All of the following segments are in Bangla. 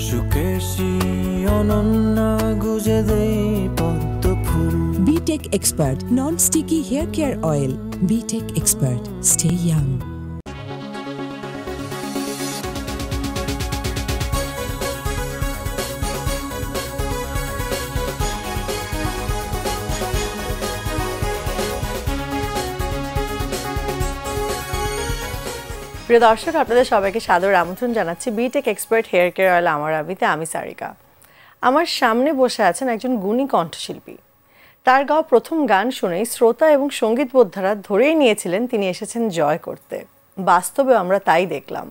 সুকেশী অনন্য গুজে দেই পদ্ম ফুল। BTech Expert Non-Sticky Hair Care Oil. BTech Expert. Stay young. প্রিয় দর্শক, আপনাদের সবাইকে সাদর আমন্ত্রণ জানাচ্ছি BTech expert hair care oil আমার আবিতে। আমি সারিকা। আমার সামনে বসে আছেন একজন গুণী কণ্ঠশিল্পী। তার গাওয়া প্রথম গান শুনেই শ্রোতা এবং সঙ্গীত বোদ্ধারা ধরেই নিয়েছিলেন তিনি এসেছেন জয় করতে। বাস্তবে আমরা তাই দেখলাম।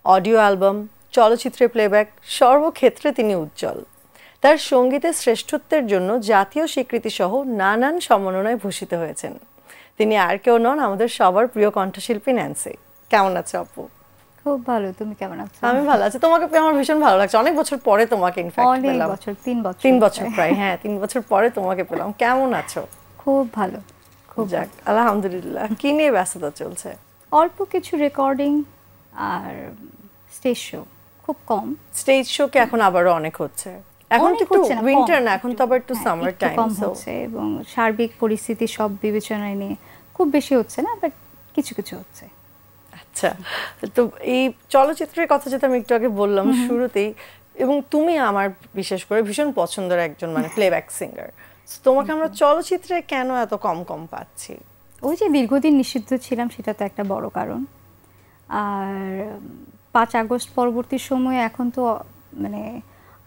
অডিও অ্যালবাম, চলচ্চিত্রে প্লেব্যাক, সর্বক্ষেত্রে তিনি উজ্জ্বল। তার সঙ্গীতের শ্রেষ্ঠত্বের জন্য জাতীয় স্বীকৃতি সহ নানান সম্মাননায় ভূষিত হয়েছেন। তিনি আর কেউ নন, আমাদের সবার প্রিয় কণ্ঠশিল্পী ন্যান্সি। কেমন আছো আপু? খুব ভালো, তুমি কেমন আছো? আমি ভালো আছি। তোমাকে পেয়ে আমার ভীষণ ভালো লাগছে। অনেক বছর পরে তোমাকে ইনফ্যাক্ট পেলাম। অনেক বছর, 3 বছর। 3 বছর প্রায়, হ্যাঁ 3 বছর পরে তোমাকে পেলাম। কেমন আছো? খুব ভালো, খুব যাক আলহামদুলিল্লাহ। কি নিয়ে ব্যস্ততা চলছে? অল্প কিছু রেকর্ডিং আর স্টেজ শো, খুব কম। স্টেজ শো কে এখন আবারও অনেক হচ্ছে। এখন তো একটু উইন্টার না, এখন তো আবার একটু সামার টাইম, কম হচ্ছে এবং সার্বিক পরিস্থিতি সব বিবেচনায় নিয়ে খুব বেশি হচ্ছে না, বাট কিছু কিছু হচ্ছে। আচ্ছা, তো এই চলচ্চিত্রের কথা যেটা আমি একটু আগে বললাম শুরুতেই, এবং তুমি আমার বিশেষ করে ভীষণ পছন্দের একজন মানে প্লেব্যাক সিঙ্গার। তোমাকে আমরা চলচ্চিত্রে কেন এত কম কম পাচ্ছি? ওই যে দীর্ঘদিন নিষিদ্ধ ছিলাম, সেটা তো একটা বড় কারণ। আর 5 আগস্ট পরবর্তী সময়ে এখন তো মানে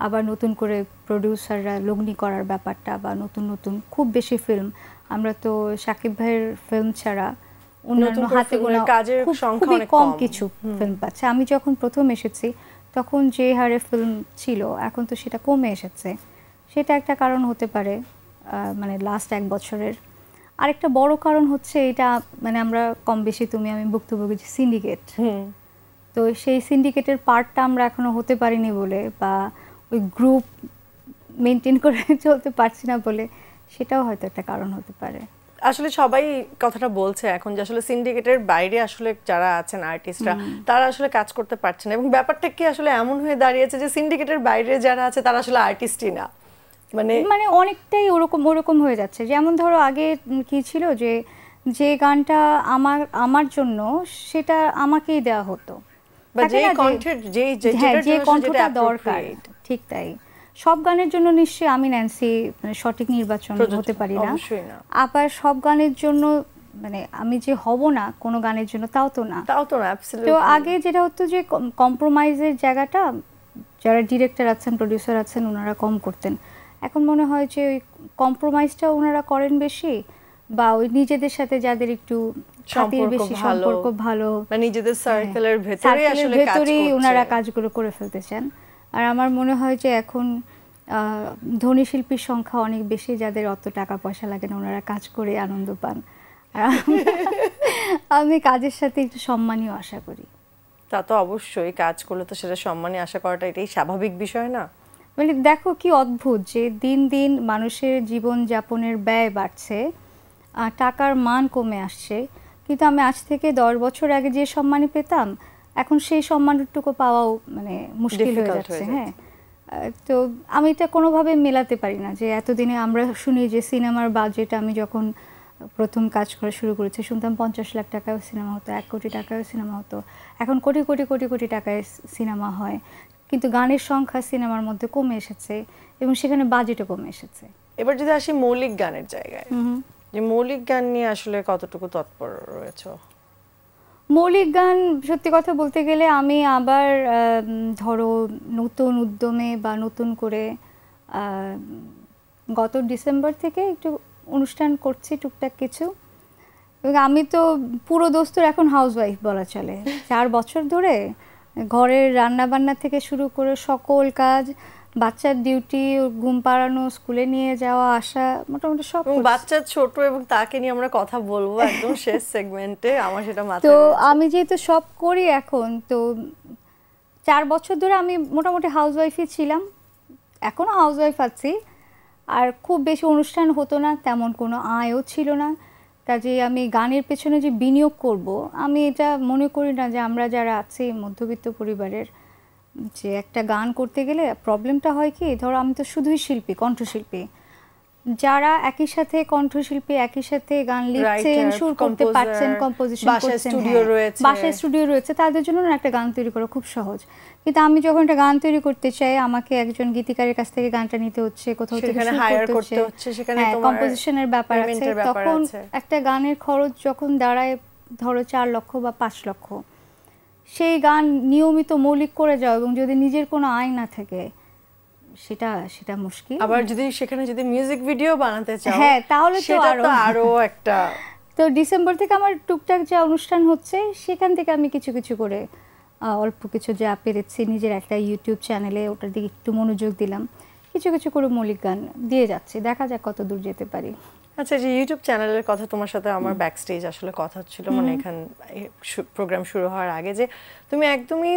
আবার নতুন করে প্রডিউসাররা লগ্নি করার ব্যাপারটা, বা নতুন নতুন খুব বেশি ফিল্ম, আমরা তো শাকিব ভাইয়ের ফিল্ম ছাড়া অন্যান্য হাতে গোনা কাজের সংখ্যা অনেক কম কিছু ফিল্ম পাচ্ছে। আমি যখন প্রথম এসেছি তখন যে হারে ফিল্ম ছিল, এখন তো সেটা কমে এসেছে। সেটা একটা কারণ হতে পারে, মানে লাস্ট 1 বছরের। আরেকটা বড় কারণ হচ্ছে এটা, মানে আমরা কম বেশি তুমি আমি ভুক্তভোগী যে সিন্ডিকেট, তো সেই সিন্ডিকেটের পার্টটা আমরা এখনো হতে পারিনি বলে, বা ওই গ্রুপ মেনটেন করে চলতে পারছি না বলে, সেটাও হয়তো একটা কারণ হতে পারে। আসলে সবাই কথাটা বলছে এখন যে আসলে সিন্ডিকেটের বাইরে আসলে যারা আছেন আর্টিস্টরা, তারা আসলে কাজ করতে পারছেন, এবং ব্যাপারটা কি আসলে এমন হয়ে দাঁড়িয়েছে যে সিন্ডিকেটের বাইরে যারা আছে তারা আসলে আর্টিস্টই না, মানে অনেকটাই ওরকম হয়ে যাচ্ছে। যেমন ধরো আগে কি ছিল, যে গানটা আমার জন্য সেটা আমাকেই দেওয়া হতো, বা যে কন্টেন্ট যে কন্টেন্টটা দরকার, ঠিক তাই। সব গানের জন্য নিশ্চয়ই আমি ন্যান্সি মানে সঠিক নির্বাচন হতে পারি না, আবার সব গানের জন্য মানে আমি যে হব না কোনো গানের জন্য, তাও তো না। তো আগে যেটা হতো যে কম্প্রোমাইজের জায়গাটা যারা ডিরেক্টর আছেন, প্রডিউসার আছেন, ওনারা কম করতেন। এখন মনে হয় যে ওই কম্প্রোমাইজটা ওনারা করেন বেশি, বা ওই নিজেদের সাথে যাদের একটু সম্পর্ক ভালো, নিজেদের সার্কেলের ভেতরেই ওনারা কাজগুলো করে ফেলতে চান। আর আমার মনে হয় যে এখন ধনী শিল্পীর সংখ্যা অনেক বেশি, যাদের অত টাকা পয়সা লাগে না, ওনারা কাজ করে আনন্দ পান। আর আমি কাজের সাথে একটু সম্মানীয় আশা করি। তা তো অবশ্যই, কাজ করলে তো সেটা সম্মানী আশা করাটা এটাই স্বাভাবিক বিষয় না? মানে দেখো কি অদ্ভুত যে দিন দিন মানুষের জীবন যাপনের ব্যয় বাড়ছে, টাকার মান কমে আসছে, কিন্তু আমি আজ থেকে 10 বছর আগে যে সম্মানই পেতাম, এখন সেই সম্মানটুকু পাওয়াও মানে মুশকিল হয়ে যাচ্ছে। হ্যাঁ, তো আমি এটা কোনোভাবে মেলাতে পারি না যে এতদিনে আমরা শুনি যে সিনেমার বাজেট, আমি যখন প্রথম কাজ করা শুরু করেছি শুনতাম 50 লাখ টাকায় সিনেমা হতো, 1 কোটি টাকায় সিনেমা হতো, এখন কোটি কোটি কোটি কোটি টাকায় সিনেমা হয়। কিন্তু গানের সংখ্যা সিনেমার মধ্যে কমে এসেছে, এবং সেখানে বাজেটও কমে এসেছে। এবার যদি আসি মৌলিক গানের জায়গায়, যে মৌলিক গান নিয়ে আসলে কতটুকু তৎপর রয়েছে? মৌলিক গান সত্যি কথা বলতে গেলে আমি আবার ধরো নতুন উদ্যমে বা নতুন করে গত ডিসেম্বর থেকে একটু অনুষ্ঠান করছি টুকটাক কিছু, এবং আমি তো পুরো দোস্তুর এখন হাউসওয়াইফ বলা চলে। 4 বছর ধরে ঘরের রান্না বান্না থেকে শুরু করে সকল কাজ, বাচ্চার ডিউটি, ঘুম পাড়ানো, স্কুলে নিয়ে যাওয়া আসা, মোটামুটি সব। বাচ্চা ছোট এবং তাকে নিয়ে আমরা কথা বলবো একদম শেষ সেগমেন্টে, আমার সেটা মাথায়। তো আমি যেহেতু সব করি এখন, তো 4 বছর ধরে আমি মোটামুটি হাউসওয়াইফই ছিলাম, এখনও হাউসওয়াইফ আছি। আর খুব বেশি অনুষ্ঠান হতো না, তেমন কোনো আয়ও ছিল না, কাজেই আমি গানের পেছনে যে বিনিয়োগ করব, আমি এটা মনে করি না যে আমরা যারা আছি মধ্যবিত্ত পরিবারের যে একটা গান করতে গেলে প্রবলেমটা হয় কি, ধরো আমি তো শুধুই শিল্পী, কণ্ঠশিল্পী, যারা একই সাথে কণ্ঠশিল্পী একই সাথে গান লিখছেন, সুর করতে পারছেন, কম্পোজিশন করছেন, বাসায় স্টুডিও রয়েছে, তাদের জন্য একটা গান তৈরি করা খুব সহজ। কিন্তু আমি যখন একটা গান তৈরি করতে চাই, আমাকে একজন গীতিকারের কাছ থেকে গানটা নিতে হচ্ছে, কোথাও থেকে সুর করতে হচ্ছে, সেখানে কম্পোজিশনের ব্যাপার আছে। তখন একটা গানের খরচ যখন দাঁড়ায় ধরো 4 লক্ষ বা 5 লক্ষ, সেই গান নিয়মিত মৌলিক করে যাও এবং যদি নিজের কোনো আয় না থাকে সেটা মুশকিল। আবার যদি সেখানে যদি মিউজিক ভিডিও বানাতে চাও, হ্যাঁ, তাহলে তো আরো একটা। তো ডিসেম্বর থেকে আমার টুকটাক যে অনুষ্ঠান হচ্ছে, সেখান থেকে আমি কিছু কিছু করে অল্প কিছু যা পেরেছি নিজের একটা ইউটিউব চ্যানেলে ওটার দিকে একটু মনোযোগ দিলাম, কিছু কিছু করে মৌলিক গান দিয়ে যাচ্ছি, দেখা যাক কত দূর যেতে পারি। আচ্ছা, যে ইউটিউব চ্যানেলের কথা তোমার সাথে আমার ব্যাক স্টেজ আসলে কথা ছিল, মানে এখান প্রোগ্রাম শুরু হওয়ার আগে, যে তুমি একদমই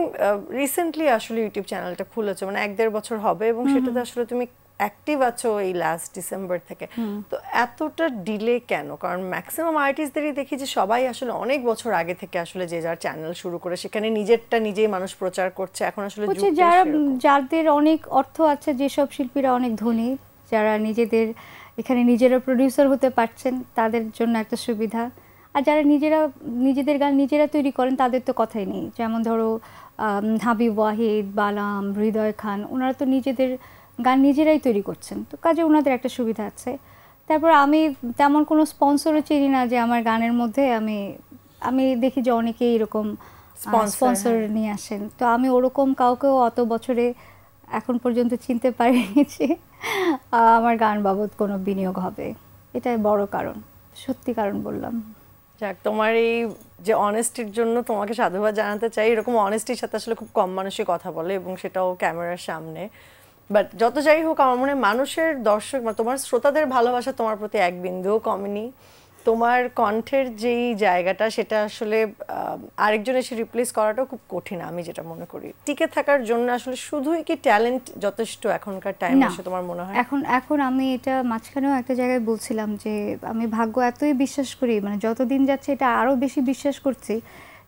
রিসেন্টলি আসলে ইউটিউব চ্যানেলটা খুলেছো, মানে 1-1.5 বছর হবে, এবং সেটাতে আসলে তুমি অ্যাক্টিভ আছো এই লাস্ট ডিসেম্বর থেকে। তো এতটা ডিলে কেন? কারণ ম্যাক্সিমাম আর্টিস্টদেরই দেখি যে সবাই আসলে অনেক বছর আগে থেকে আসলে যে যার চ্যানেল শুরু করে সেখানে নিজেরটা নিজেই মানুষ প্রচার করছে। এখন আসলে যাদের অনেক অর্থ আছে, যেসব শিল্পীরা অনেক ধনী, যারা এখানে নিজেরা প্রডিউসার হতে পারছেন, তাদের জন্য একটা সুবিধা। আর যারা নিজেদের গান নিজেরা তৈরি করেন, তাদের তো কথাই নেই। যেমন ধরো হাবিব ওয়াহিদ, বালাম, হৃদয় খান, ওনারা তো নিজেদের গান নিজেরাই তৈরি করছেন, তো কাজে ওনাদের একটা সুবিধা আছে। তারপর আমি তেমন কোনো স্পন্সরও চিনি না যে আমার গানের মধ্যে আমি দেখি যে অনেকেই এরকম স্পন্সর নিয়ে আসেন, তো আমি ওরকম কাউকেও অত বছরে এখন পর্যন্ত চিনতে পারিনি যে আমার গান বাবদ কোনো বিনিয়োগ হবে। এটাই বড় কারণ, সত্যি কারণ বললাম। যাক, তোমার এই যে অনেস্টির জন্য তোমাকে সাধুবাদ জানাতে চাই। এরকম অনেস্টির সাথে আসলে খুব কম মানুষই কথা বলে, এবং সেটাও ক্যামেরার সামনে। বাট যত যাই হোক, আমার মনে হয় মানুষের, দর্শক বা তোমার শ্রোতাদের ভালোবাসা তোমার প্রতি এক বিন্দুও কমেনি। তোমার কণ্ঠের যেই জায়গাটা, সেটা আসলে আরেকজন এসে রিপ্লেস করাটাও খুব কঠিন, আমি যেটা মনে করি। টিকে থাকার জন্য আসলে শুধুই কি ট্যালেন্ট যথেষ্ট এখনকার টাইমে এসে তোমার মনে হয়? এখন আমি এটা মাঝখানেও একটা জায়গায় বলছিলাম যে আমি ভাগ্য এতই বিশ্বাস করি, মানে যতদিন যাচ্ছে এটা আরও বেশি বিশ্বাস করছি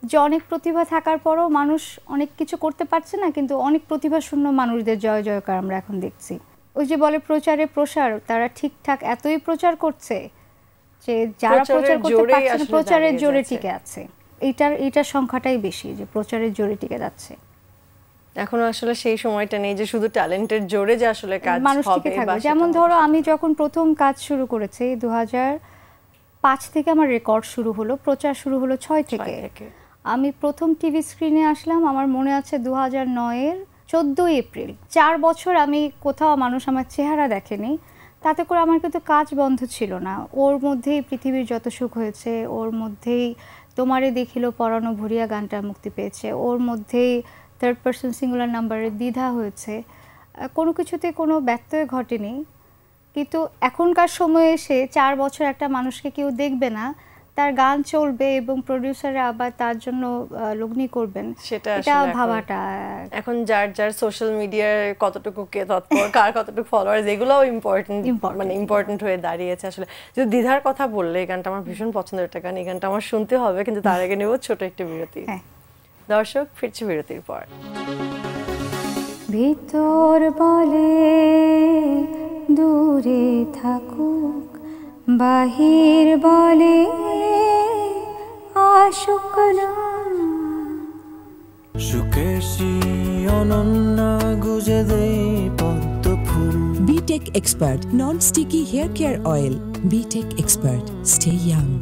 যে অনেক প্রতিভা থাকার পরও মানুষ অনেক কিছু করতে পারছে না, কিন্তু অনেক প্রতিভাশূন্য মানুষদের জয় জয়কার আমরা এখন দেখছি। ওই যে বলে প্রচারে প্রসার, তারা ঠিকঠাক এতই প্রচার করছে যে যারা প্রচার করতে পারছে না, প্রচারের জোরে টিকে আছে। এইটার সংখ্যাটাই বেশি, যে প্রচারের জোরে টিকে যাচ্ছে। এখন আসলে সেই সময়টা নেই যে শুধু ট্যালেন্টের জোরে যে আসলে কাজ হবে। যেমন ধরো আমি যখন প্রথম কাজ শুরু করেছি 2005 থেকে আমার রেকর্ড শুরু হলো, প্রচার শুরু হলো 6 থেকে। আমি প্রথম টিভি স্ক্রিনে আসলাম আমার মনে আছে 2009-এর 14 এপ্রিল। 4 বছর আমি কোথাও মানুষ আমার চেহারা দেখেনি, তাতে করে আমার কিন্তু কাজ বন্ধ ছিল না। ওর মধ্যেই পৃথিবীর যত সুখ হয়েছে, ওর মধ্যেই তোমারে দেখিল পরানো ভরিয়া গানটা মুক্তি পেয়েছে, ওর মধ্যেই 3rd পারসন সিঙ্গুলার নাম্বারের দ্বিধা হয়েছে। কোনো কিছুতে কোনো ব্যত্যয় ঘটেনি। কিন্তু এখনকার সময়ে এসে 4 বছর একটা মানুষকে কেউ দেখবে না, তার গান চলবে এবং প্রোডিউসাররা আবার তার জন্য লগ্নি করবেন, সেটা ভাবাটা এখন যার সোশ্যাল মিডিয়ায় কতটুকু কে তৎপর, কার কতটুকু ফলোয়ার্স, এগুলোও ইম্পর্টেন্ট হয়ে দাঁড়িয়েছে আসলে। যদি দ্বিধার কথা বললে, এই গানটা আমার ভীষণ পছন্দের একটা গান, এই গানটা আমার শুনতে হবে, কিন্তু তার আগে নেব ছোট একটা বিরতি। দর্শক, ফিরছি বিরতির পর। ভিতর বলে দূরে থাকুক, বাহির বলে আসুক না, সুকেশী অনন্যা গুজে দেই পদ্ম ফুল। BTech Expert Non-Sticky Hair Care Oil. BTech Expert. Stay young.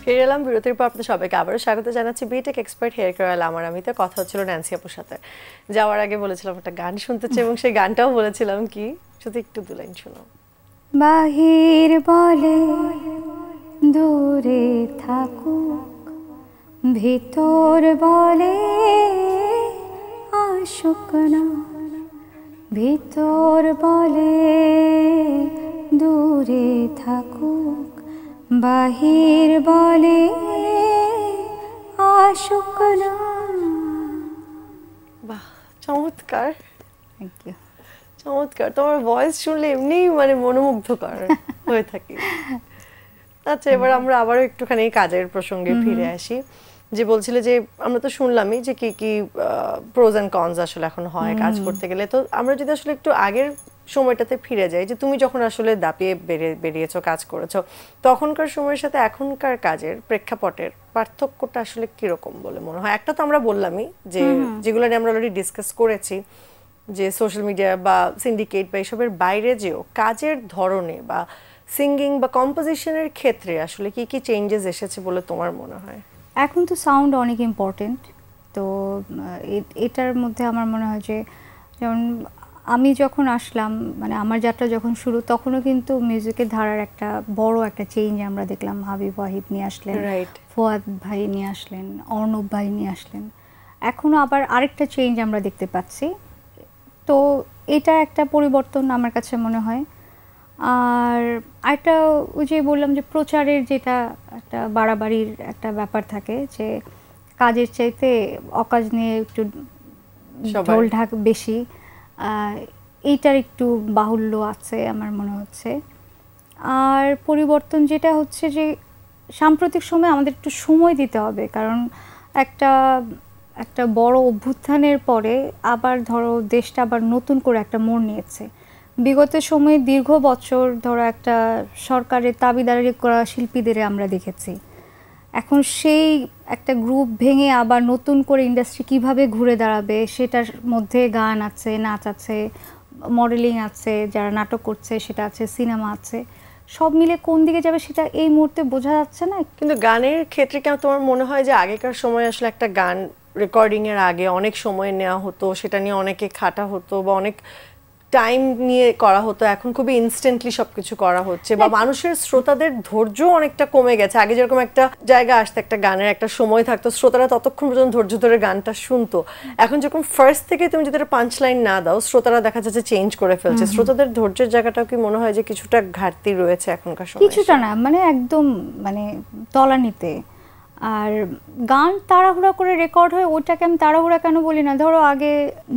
ফিরে এলাম বিরতির পর। আপনাদের সবাইকে আবারও স্বাগত জানাচ্ছি BTech Expert hair care oil আমার আমিতে। কথা হচ্ছিল ন্যান্সি আপুর সাথে। যাওয়ার আগে বলেছিলাম একটা গান শুনতে চাই, এবং সেই গানটাও বলেছিলাম কি, শুধু একটু 2 লাইন শোনো। বাহির বলে দূরে থাকুক, ভিতর বলে আসুক না, ভিতর বলে দূরে থাকুক, বাহির বলে আসুক না। বাহ, চমৎকার, থ্যাংক ইউ। চমৎকার, তোমার ভয়েস শুনলে এমনি মানে মনোমুগ্ধকর হয়ে থাকে। আচ্ছা, এবার আমরা আবারও একটুখানি কাজের প্রসঙ্গে ফিরে আসি। যে বলছিলে যে আমরা তো শুনলামই যে কি কি প্রোজ এন্ড কনস আসলে এখন হয় কাজ করতে গেলে। তো আমরা যদি আসলে একটু আগের সময়টাতে ফিরে যাই, যে তুমি যখন আসলে দাপিয়ে বেরিয়েছো, কাজ করেছো, তখনকার সময়ের সাথে এখনকার কাজের প্রেক্ষাপটের পার্থক্যটা আসলে কিরকম বলে মনে হয়? একটা তো আমরা বললামই যে যেগুলো নিয়ে আমরা অলরেডি ডিসকাস করেছি, যে সোশ্যাল মিডিয়া বা সিন্ডিকেট বা এসবের বাইরে যেও কাজের ধরনে বা সিঙ্গিং বা কম্পোজিশনের ক্ষেত্রে আসলে কি কি চেঞ্জেস এসেছে বলে তোমার মনে হয়? এখন তো সাউন্ড অনেক ইম্পর্টেন্ট। তো এটার মধ্যে আমার মনে হয় যে, যেমন আমি যখন আসলাম, মানে আমার যাত্রা যখন শুরু, তখনও কিন্তু মিউজিকের ধারার একটা বড় একটা চেঞ্জ আমরা দেখলাম। হাবিব ওয়াহিদ নিয়ে আসলেন, ফুয়াদ ভাই নিয়ে আসলেন, অর্ণব ভাই নিয়ে আসলেন। এখনও আবার আরেকটা চেঞ্জ আমরা দেখতে পাচ্ছি। তো এটা একটা পরিবর্তন আমার কাছে মনে হয়। আর একটা ওই যে বললাম যে প্রচারের যেটা একটা বাড়াবাড়ির একটা ব্যাপার থাকে, যে কাজের চাইতে অকাজ নিয়ে একটু ঢোলঢাক বেশি, এইটার একটু বাহুল্য আছে আমার মনে হচ্ছে। আর পরিবর্তন যেটা হচ্ছে যে সাম্প্রতিক সময়ে আমাদের একটু সময় দিতে হবে, কারণ একটা বড় অভ্যুত্থানের পরে আবার ধরো দেশটা আবার নতুন করে একটা মোড় নিয়েছে। বিগত সময়ে দীর্ঘ বছর ধরো একটা সরকারের দাবিদারি করা শিল্পীদের আমরা দেখেছি। এখন সেই একটা গ্রুপ ভেঙে আবার নতুন করে ইন্ডাস্ট্রি কিভাবে ঘুরে দাঁড়াবে, সেটার মধ্যে গান আছে, নাচ আছে, মডেলিং আছে, যারা নাটক করছে সেটা আছে, সিনেমা আছে, সব মিলে কোন দিকে যাবে সেটা এই মুহূর্তে বোঝা যাচ্ছে না। কিন্তু গানের ক্ষেত্রে কেন তোমার মনে হয় যে আগেকার সময় আসলে একটা গান রেকর্ডিং এর আগে অনেক সময় নেওয়া হতো, সেটা নিয়ে অনেকে খাটা হতো বা অনেক টাইম নিয়ে করা হতো, এখন খুবই ইনস্ট্যান্টলি সবকিছু করা হচ্ছে, বা মানুষের শ্রোতাদের ধৈর্য অনেকটা কমে গেছে। আগে যেরকম একটা জায়গা আসতে একটা গানের একটা সময় থাকতো, শ্রোতারা ততক্ষণ পর্যন্ত ধৈর্য ধরে গানটা শুনতো। এখন যেরকম ফার্স্ট থেকে তুমি যদি একটা পাঞ্চ লাইন না দাও, শ্রোতারা দেখা যাচ্ছে চেঞ্জ করে ফেলছে। শ্রোতাদের ধৈর্যের জায়গাটাও কি মনে হয় যে কিছুটা ঘাটতি রয়েছে এখনকার সময়? কিছুটা না, মানে একদম মানে তলানিতে। আর গান তাড়াহুড়া করে রেকর্ড হয়, ওইটাকে আমি তাড়াহুড়া কেন বলি না, ধরো আগে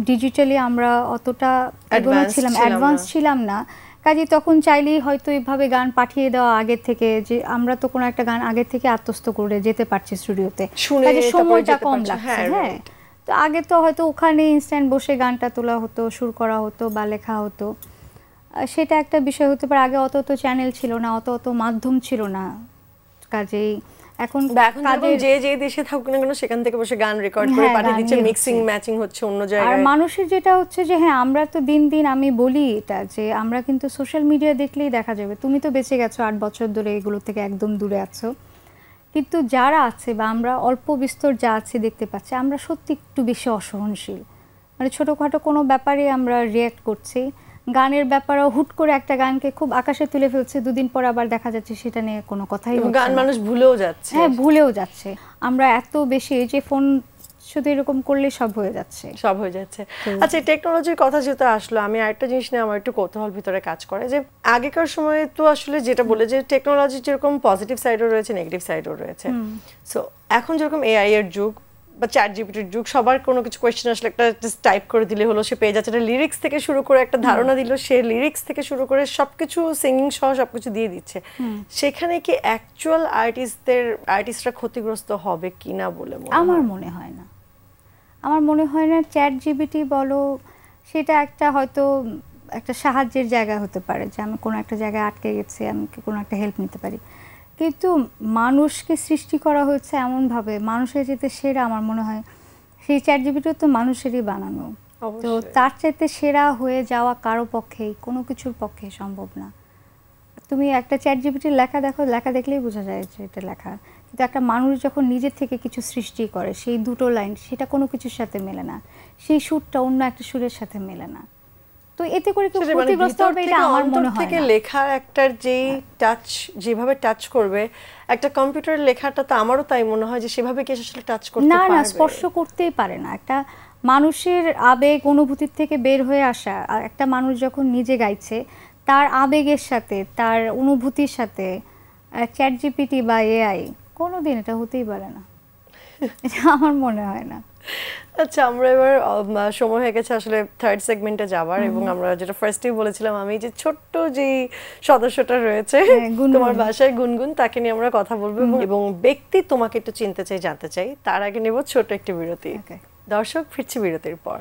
ডিজিটালি আমরা অতটা অ্যাডভান্স ছিলাম না, কাজে তখন চাইলেই হয়তো এইভাবে গান পাঠিয়ে দেওয়া আগে থেকে, যে আমরা তো কোনো একটা গান আগে থেকে আত্মস্থ করে যেতে পারছি স্টুডিওতে, কাজে সময়টা কম লাগছে। হ্যাঁ, তো আগে তো হয়তো ওখানে ইনস্ট্যান্ট বসে গানটা তোলা হতো, সুর করা হতো বা লেখা হতো, সেটা একটা বিষয় হতে পারে। আগে অত চ্যানেল ছিল না, অত মাধ্যম ছিল না, কাজেই এখন যে দেশে থাকুক না কেন সেখান থেকে বসে গান রেকর্ড করে পাঠিয়ে দিচ্ছে, মিক্সিং ম্যাচিং হচ্ছে অন্য জায়গায়। আর মানুষের যেটা হচ্ছে যে হ্যাঁ, আমরা তো দিন দিন, আমি বলি এটা যে আমরা কিন্তু সোশ্যাল মিডিয়া দেখলেই দেখা যাবে, তুমি তো বেঁচে গেছো 8 বছর ধরে, এগুলো থেকে একদম দূরে আছো, কিন্তু যারা আছে বা আমরা অল্প বিস্তর যা আছে দেখতে পাচ্ছি, আমরা সত্যি একটু বেশি অসহনশীল। মানে ছোটোখাটো কোনো ব্যাপারে আমরা রিয়্যাক্ট করছি, গানের ব্যাপারেও হুট করে একটা গানকে খুব আকাশে তুলে ফেলছে, দুদিন পর আবার দেখা যাচ্ছে সেটা নিয়ে কোনো কথাই হচ্ছে না, গান মানুষ ভুলেও যাচ্ছে। হ্যাঁ, ভুলেও যাচ্ছে। আমরা এত বেশি যে ফোন শুধু এরকম করলে সব হয়ে যাচ্ছে। আচ্ছা, টেকনোলজির কথা যেহেতু আসলো, আমি আরেকটা জিনিস নিয়ে আমার একটু কৌতূহল ভিতরে কাজ করে, যে আগেকার সময়ে তো আসলে যেটা বলে যে টেকনোলজির যেরকম পজিটিভ সাইডও রয়েছে, নেগেটিভ সাইডও রয়েছে। সো এখন যেরকম এআই এর যুগ বা চ্যাট জিপিটির যুগ, সবার কোনো কিছু কোয়েশ্চেন আসলে একটা টাইপ করে দিলে হলো, সে পেয়ে যাচ্ছে। লিরিক্স থেকে শুরু করে একটা ধারণা দিল, সে লিরিক্স থেকে শুরু করে সবকিছু সিঙ্গিং সহ সবকিছু দিয়ে দিচ্ছে। সেখানে কি অ্যাকচুয়াল আর্টিস্টরা ক্ষতিগ্রস্ত হবে কিনা বলে আমার মনে হয় না। আমার মনে হয় না চ্যাট জিপিটি বলো, সেটা একটা হয়তো একটা সাহায্যের জায়গা হতে পারে, যে আমি কোনো একটা জায়গায় আটকে গেছি, আমি কোনো একটা হেল্প নিতে পারি, কিন্তু মানুষকে সৃষ্টি করা হয়েছে এমনভাবে, মানুষের যেতে সেরা আমার মনে হয় সেই চ্যাট জিপিটিও তো মানুষেরই বানানো, তো তার চাইতে সেরা হয়ে যাওয়া কারো পক্ষেই, কোনো কিছুর পক্ষে সম্ভব না। তুমি একটা চ্যাট জিপিটির লেখা দেখো, লেখা দেখলেই বোঝা যায় যে এটা লেখা, কিন্তু একটা মানুষ যখন নিজের থেকে কিছু সৃষ্টি করে, সেই দুটো লাইন সেটা কোনো কিছুর সাথে মেলে না, সেই সুরটা অন্য একটা সুরের সাথে মেলে না, তো এতে করে কেউ ক্ষতিগ্রস্ত হবে এটা আমার মনে হয় না। লেখার একটা যেই টাচ, যেভাবে টাচ করবে একটা কম্পিউটারের লেখাটা, তো আমারও তাই মনে হয় যে সেভাবে কি আসলে টাচ করতে পারবে না, স্পর্শ করতেই পারে না। একটা মানুষের আবেগ অনুভূতির থেকে বের হয়ে আসা, আর একটা মানুষ যখন নিজে গাইছে, তার আবেগের সাথে, তার অনুভূতির সাথে চ্যাট জিপিটি বা এআই কোনোদিন এটা হতেই পারে না, এটা আমার মনে হয় না। আচ্ছা, আমরা এবার সময় হয়ে গেছে আসলে থার্ড সেগমেন্টে যাবার, এবং আমরা যেটা ফার্স্টেই বলেছিলাম, আমি যে ছোট্ট যে সদস্যটা রয়েছে তোমার বাসায় গুনগুন, তাকে নিয়ে আমরা কথা বলবো, এবং ব্যক্তি তোমাকে একটু চিনতে চাই, জানতে চাই। তার আগে নেব ছোট একটি বিরতি। দর্শক, ফিরছি বিরতির পর।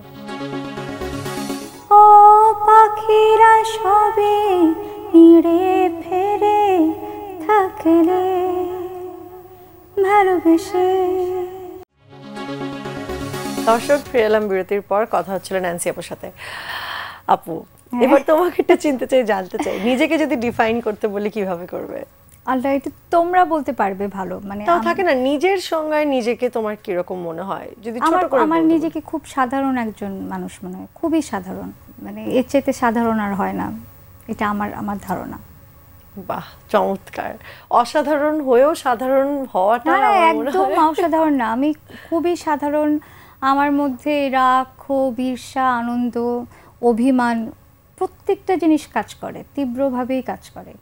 ও পাখিরা সবে নিড়ে ফেরে থাকলে ভালোবেসে। দর্শক, ফিরে এলাম বিরতির পর। কথা হচ্ছিল ন্যান্সি আপুর সাথে। আপু, এবার তোমাকে একটু চিনতে চাই, জানতে চাই, নিজেকে যদি ডিফাইন করতে বলি কিভাবে করবে? আল্লাহ, এটা তোমরা বলতে পারবে ভালো। মানে তাও থাকে না, নিজের সংজ্ঞায় নিজেকে তোমার কি রকম মনে হয় যদি ছোট করে? আমার নিজেকে খুব সাধারণ একজন মানুষ মনে হয়, খুবই সাধারণ, মানে এর চেয়ে সাধারণ আর হয় না, এটা আমার ধারণা। বাহ, চমৎকার। অসাধারণ হয়েও সাধারণ হওয়াটা একদম অসাধারণ না, আমি খুবই সাধারণ। আমার মধ্যে রাগ, ক্ষোভ, ঈর্ষা, আনন্দ, অভিমান প্রত্যেকটা জিনিস কাজ করে, তীব্রভাবেই কাজ করে,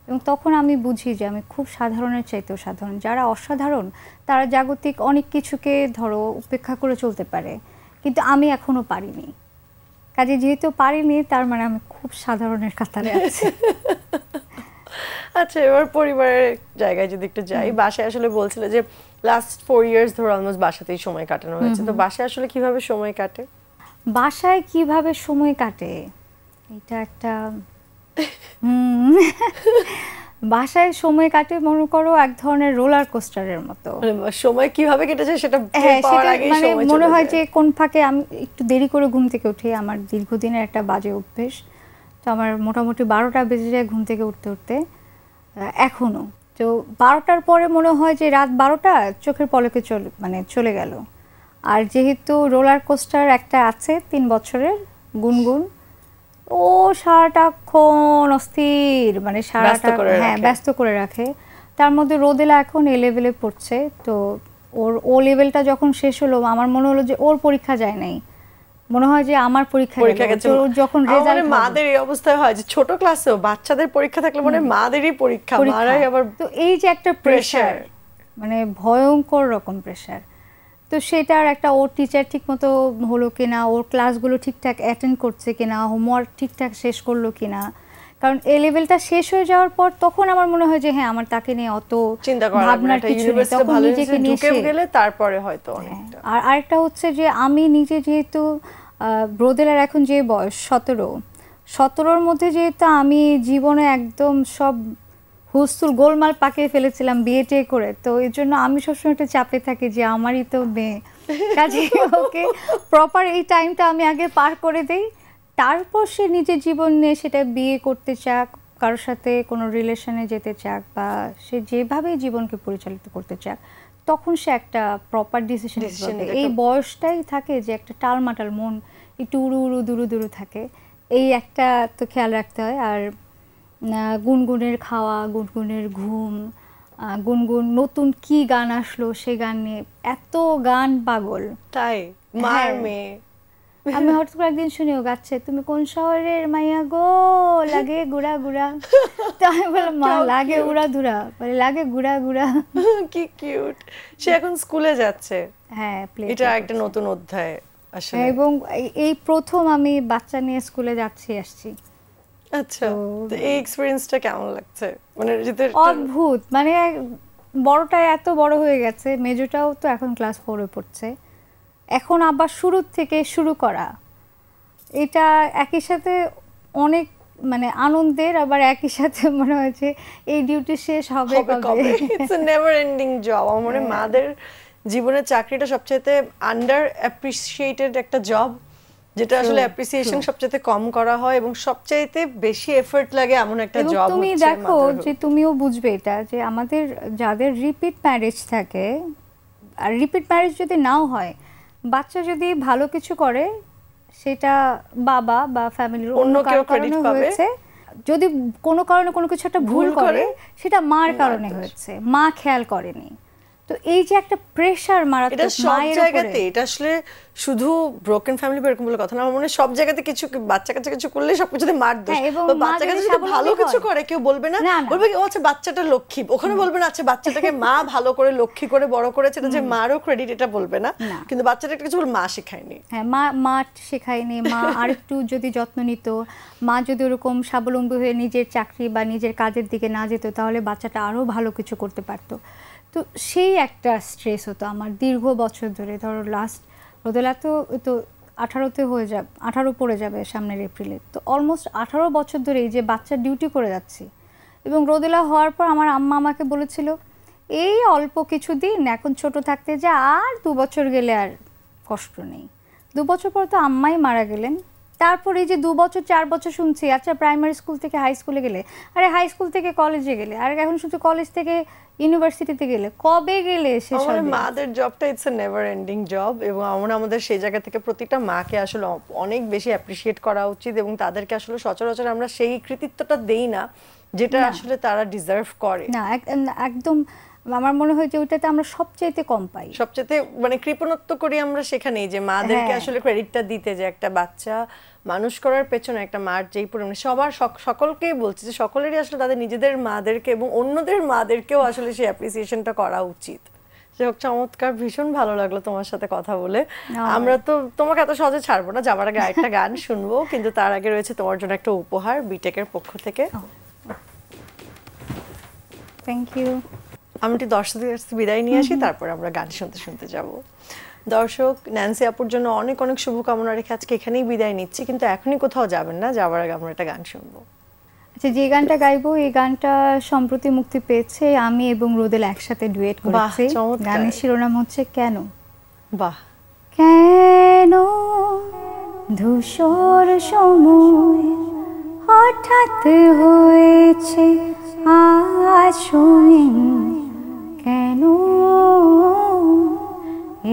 এবং তখন আমি বুঝি যে আমি খুব সাধারণের চাইতেও সাধারণ। যারা অসাধারণ তারা জাগতিক অনেক কিছুকে ধরো উপেক্ষা করে চলতে পারে, কিন্তু আমি এখনো পারিনি। কাজে যেহেতু পারিনি, তার মানে আমি খুব সাধারণের কাতারে আছি। আচ্ছা, এবার পরিবারের জায়গায় যদি একটু যাই, বাসায় আসলে বলছিল যে লাস্ট 4 ইয়ার্স ধরে অলমোস্ট বাসাতেই সময় কাটানো হয়েছে, তো বাসায় আসলে কিভাবে সময় কাটে? বাসায় কিভাবে সময় কাটে, এটা একটা বাসায় সময় কাটে মনে করো এক ধরনের রোলার কোস্টারের মতো। সময় কিভাবে কেটেছে সেটা মানে মনে হয় যে কোন ফাঁকে আমি একটু দেরি করে ঘুম থেকে উঠি, আমার দীর্ঘদিনের একটা বাজে অভ্যেস। তো আমার মোটামুটি 12টা বেজে যায় ঘুম থেকে উঠতে উঠতে এখনো। তো 12টার পরে মনে হয় যে রাত 12টা চোখের পলকে চলে গেল। আর যেহেতু রোলার কোস্টার একটা আছে 3 বছরের, গুনগুন, ও সারাটাক্ষণ অস্থির, মানে সারাটা ব্যস্ত করে রাখে। তার মধ্যে রোদেলা এখন এ লেভেলে পড়ছে, তো ও লেভেলটা যখন শেষ হলো আমার মনে হলো যে ওর পরীক্ষা যায় নাই, মনে হয় যে আমার পরীক্ষা গেছে। যখন রেজাল্ট, মাদের এই অবস্থায় হয় যে ছোট ক্লাসেও বাচ্চাদের পরীক্ষা থাকলে মানে মাদেরই পরীক্ষা, মারাই আবার। তো এই যে একটা প্রেসার, মানে ভয়ঙ্কর রকম প্রেসার, তো সেটার একটা ওর টিচার ঠিক মতো হলো কিনা, ওর ক্লাসগুলো ঠিকঠাক অ্যাটেন্ড করছে কিনা, হোমওয়ার্ক ঠিকঠাক শেষ করলো কিনা। কারণ এই লেভেলটা শেষ হয়ে যাওয়ার পর তখন আমার মনে হয় যে হ্যাঁ, আমার তাকে নিয়ে অত চিন্তা করার ভাবনার কিছু নেই, তখন নিজেকে নিয়ে গেলে তারপরে হয়তো অনেকটা। আর আরেকটা হচ্ছে যে আমি নিজে যেহেতু ব্রোদেলার এখন যে বয়স 17-র মধ্যে যেহেতু আমি জীবনে একদম সব হুস্তুল গোলমাল পাকিয়ে ফেলেছিলাম বিয়ে করে, তো এর জন্য আমি সবসময় একটা চাপে থাকি যে আমারই তো মেয়ে, কাজে ওকে প্রপার এই টাইমটা আমি আগে পার করে দেই, তারপর সে নিজের জীবন নিয়ে সেটা বিয়ে করতে চাক, কারোর সাথে কোনো রিলেশনে যেতে চাক, বা সে যেভাবে জীবনকে পরিচালিত করতে চাক, তখন সে একটা প্রপার ডিসিশন নেবে। এই বয়সটাই থাকে যে একটা টালমাটাল মন, একটু উড়ু উড়ু দুরু দুরু থাকে, এই একটা তো খেয়াল রাখতে হয়। আর গুনগুনের খাওয়া, গুনগুনের ঘুম, গুনগুন নতুন কি গান আসলো সে গান নিয়ে এত গান পাগল। তাই মার মেয়ে, আমি হঠাৎ করে একদিন শুনিও গাচ্ছে, তুমি কোন শহরের মাইয়া গো, লাগে গুড়া গুড়া। তো আমি বললাম মা, লাগে উড়া ধুরা, বলে লাগে গুড়া গুড়া। কি কিউট। সে এখন স্কুলে যাচ্ছে। হ্যাঁ, এটা একটা নতুন অধ্যায় আসলে। এবং এই প্রথম আমি বাচ্চা নিয়ে স্কুলে আসছি। আচ্ছা, তো এই এক্সপেরিয়েন্সটা কেমন লাগছে? মানে অদ্ভুত, মানে বড়টা এত বড় হয়ে গেছে, মেজোটাও তো এখন ক্লাস 4-এ পড়ছে, এখন আবার শুরু থেকে শুরু করা, এটা একই সাথে অনেক মানে আনন্দের, আবার একই সাথে মনে হয়েছে এই ডিউটি শেষ হবে কবে। It's a never ending job. আমার মনে হয় মাদের জীবনের চাকরিটা সবচেয়ে আন্ডার অ্যাপ্রিসিয়েটেড একটা জব, যেটা আসলে অ্যাপ্রিসিয়েশন সবচেয়ে কম করা হয় এবং সবচেয়ে বেশি এফর্ট লাগে এমন একটা জব। তুমি দেখো যে তুমিও বুঝবে এটা, যে আমাদের যাদের রিপিট ম্যারেজ থাকে, আর রিপিট ম্যারেজ যদি নাও হয়, বাচ্চা যদি ভালো কিছু করে সেটা বাবা বা ফ্যামিলির অন্য কারণে হয়েছে, যদি কোনো কারণে কোনো কিছু একটা ভুল করে সেটা মার কারণে হয়েছে, মা খেয়াল করেনি। তো তো এই যে একটা প্রেশার এটা মারাত্মক সব মায়ের জায়গাতে, উপরে, এটা আসলে শুধু ব্রোকেন ফ্যামিলি বা এরকম বলে কথা না, আমার মনে হয় সব জায়গাতে কিছু বাচ্চা কাচ্চা কিছু করলে সবকিছুতে মার দোষ। হ্যাঁ, এবং বা মা বাচ্চা যদি কাচ্চা যদি স্বাবলম্বী ভালো কিছু হয়, করে কেউ বলবে না, না, না। বলবে কি ও আচ্ছা বাচ্চাটা লক্ষ্মী, ওখানে বলবে না আচ্ছা বাচ্চাটাকে মা ভালো করে লক্ষ্মী করে বড় করেছে, এটা যে মারও ক্রেডিট এটা বলবে না, না। কিন্তু বাচ্চাটা কিছু বলে মা শেখায়নি। হ্যাঁ, মা শেখায়নি, মা আরেকটু যদি যত্ন নিত, মা যদি ওরকম স্বাবলম্বী হয়ে নিজের চাকরি বা নিজের কাজের দিকে না যেত, তাহলে বাচ্চাটা আরও ভালো কিছু করতে পারতো। তো সেই একটা স্ট্রেস হতো আমার দীর্ঘ বছর ধরে। ধরো লাস্ট রোদেলা তো 18তে হয়ে যাবে, 18 পড়ে যাবে সামনের এপ্রিলে, তো অলমোস্ট 18 বছর ধরে এই যে বাচ্চার ডিউটি করে যাচ্ছি। এবং রোদেলা হওয়ার পর আমার আম্মা আমাকে বলেছিল এই অল্প কিছু দিন এখন ছোট থাকতে, যা আর 2 বছর গেলে আর কষ্ট নেই। 2 বছর পর তো আম্মাই মারা গেলেন। তারপর এই যে 2 বছর 4 বছর শুনছি আচ্ছা প্রাইমারি স্কুল থেকে হাই স্কুলে গেলে, আরে হাই স্কুল থেকে কলেজে গেলে, আর এখন শুধু কলেজ থেকে ইউনিভার্সিটিতে গেলে, কবে গেলে শেষ হবে? মাদের জবটা it's a never ending job, এবং আমাদের সেই জায়গা থেকে প্রতিটা মাকে আসলে অনেক বেশি অ্যাপ্রিশিয়েট করা উচিত, এবং তাদেরকে আসলে সচরাচর আমরা সেই কৃতিত্বটা দেই না যেটা আসলে তারা ডিজার্ভ করে। না, একদম আমার মনে হয় যে ওইটাতে আমরা সবচাইতে কম পাই, সবচেয়ে মানে কৃপণত্ব করি আমরা সেখানেই, যে মাদেরকে আসলে ক্রেডিটটা দিতে, যে একটা বাচ্চা মানুষ করার পেছনে একটা মার যেই পরিমাণে সকলকেই বলছি যে সকলেরই আসলে তাদের নিজেদের মাদেরকে এবং অন্যদের মাদেরকেও আসলে সেই অ্যাপ্রিসিয়েশনটা করা উচিত। যাই হোক, চমৎকার, ভীষণ ভালো লাগলো তোমার সাথে কথা বলে। আমরা তো তোমাকে এত সহজে ছাড়বো না, যাবার আগে আরেকটা গান শুনবো, কিন্তু তার আগে রয়েছে তোমার জন্য একটা উপহার বিটেকের পক্ষ থেকে। Thank you. আমি দর্শকদের কাছ থেকে বিদায় নিয়ে আসি, তারপর আমরা গান শুনতে শুনতে যাব। দর্শক, ন্যান্সি আপুর জন্য অনেক অনেক শুভকামনা রেখে আজকে এখানেই বিদায় নিচ্ছি, কিন্তু এখনই কোথাও যাবেন না, যাওয়ার আগে আমরা একটা গান শুনবো। আচ্ছা, যে গানটা গাইবো এই গানটা সম্প্রতি মুক্তি পেয়েছে, আমি এবং রোদেলা একসাথে ডুয়েট করেছি। গানের শিরোনাম হচ্ছে কেন। বাহ। কেন ধূসর সময় হঠাৎ হয়েছে আসীন, কেন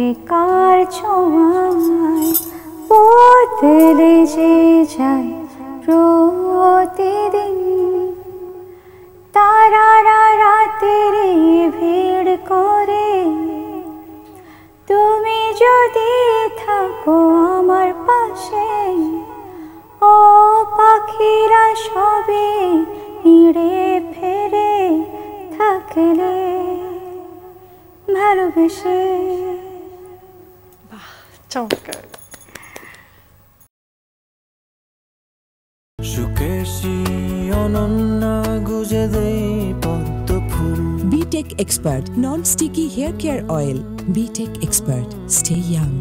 একার ছোঁয়ায় বদলে যে যায় প্রতিদিন, তারারা রাতের ভিড় করে, তুমি যদি থাকো আমার পাশে, ও পাখিরা সবে নিড়ে ফেরে থাকলে ভালোবেসে। চমৎকার। সুকেশী অনন্যা গুজে দেই পদ্ম ফুল। BTech Expert Non-Sticky Hair Care Oil. BTech Expert. Stay young.